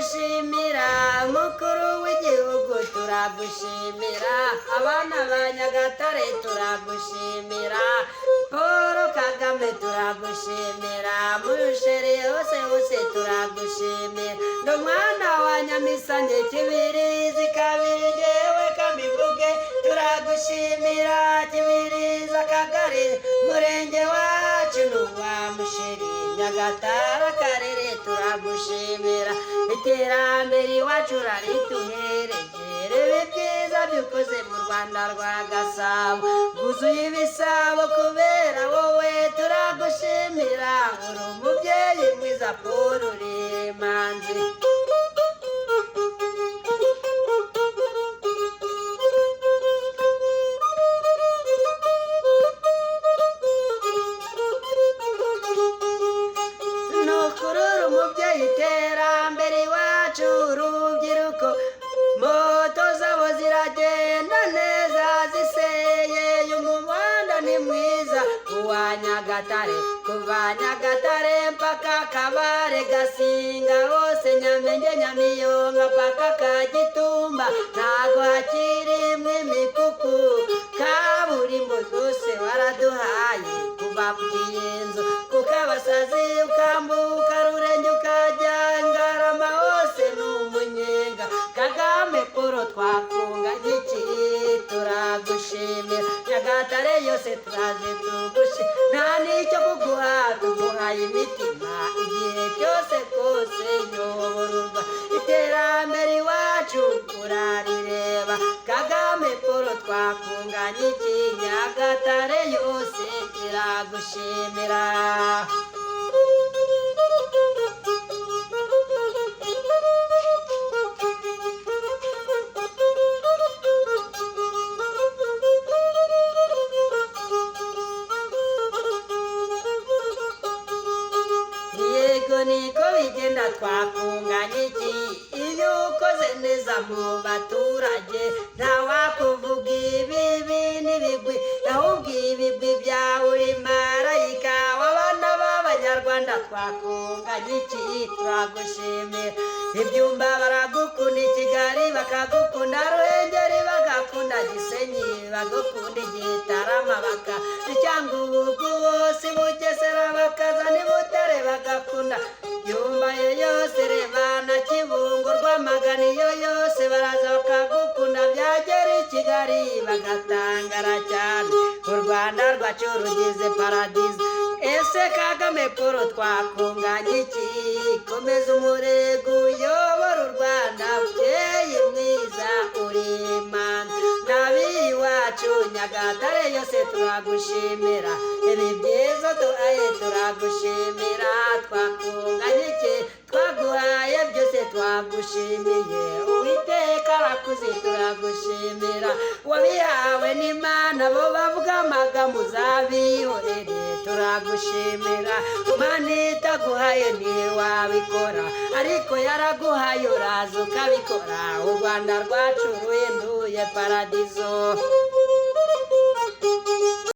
turagushimira mukuru w'igihugu turagushimira abana ba Nyagatare turagushimira Paul Kagame turagushimira musheri hose turagushimira ndo mwana wa Nyamisange Kibirizi kabiri jewe kamivuge turagushimira Kibirizi Akagari murenge wacu n'uwa musheri Nyagatare akarere turagushimira iterambere iwacu rarituhereje rebe byiza byukoze mu Rwanda rwa Gasabo guzuye ibisabo kubera wowe turagushimira uri umubyeyi mwiza Paul Manzi nukurura umubyeyi iterambere iwacu urubyiruko moto zabo ziragenda neza ziseye umuhanda ni mwiza uwa Nyagatare kuva Nyagatare mpaka Kabare Gasinga hose Nyamenge Nyamiyonga mpaka Kagitumba ntago hakirimwe imikuku kaburimbo zose waraduhaye kuva ku Kiyenzo kuko abasazi ukambuka Rurenge ukajya Ngarama hose n'umunyenga Kagame Paul twakunga iki turagushimira Nyagatare yose turaje tugushi nta nicyo kuguha tuguhaye imitima igihe cyose kose nyoborurwa iterambere iwacu urarireba Kagame Paul twakunganye iki Nyagatare yose iragushimira niko bigenda twakunganye iki iyo ukoze neza mu baturage ntawakuvuga ibibi n'ibigwi ahubwo ibigwi byawe uri marayika w'abana b'Abanyarwanda twakunganye iki turagushimira ibyumba baragukunda i Kigali bakagukunda Ruhengeri bagakunda Gisenyi bagukunda Gitarama Cyangugu hose Bugesera bakaza ni Butare bagakunda Byumba yo yose Rebana Kibungo Rwamagana iyo yose baraza bakagukunda byagera i Kigali bagatangara cyane u Rwanda rwacu rugize paradizo ese Kagame Paul twakunganye iki komeza umurego uyobora u Rwanda mubyeyi mwiza uri Manzi n'abiwacu Nyagatare yose turagushimira ibi byiza duhaye turagushimira twakunganye iki twaguhaye byose twagushimiye Uwiteka arakuze turagushimira wabihawe n'Imana bo bavuga amagambo uzabihorere turagushimira Imana itaguhaye ntiwabikora ariko yaraguhaye uraza ukabikora u Rwanda rwacu ruhinduye paradizo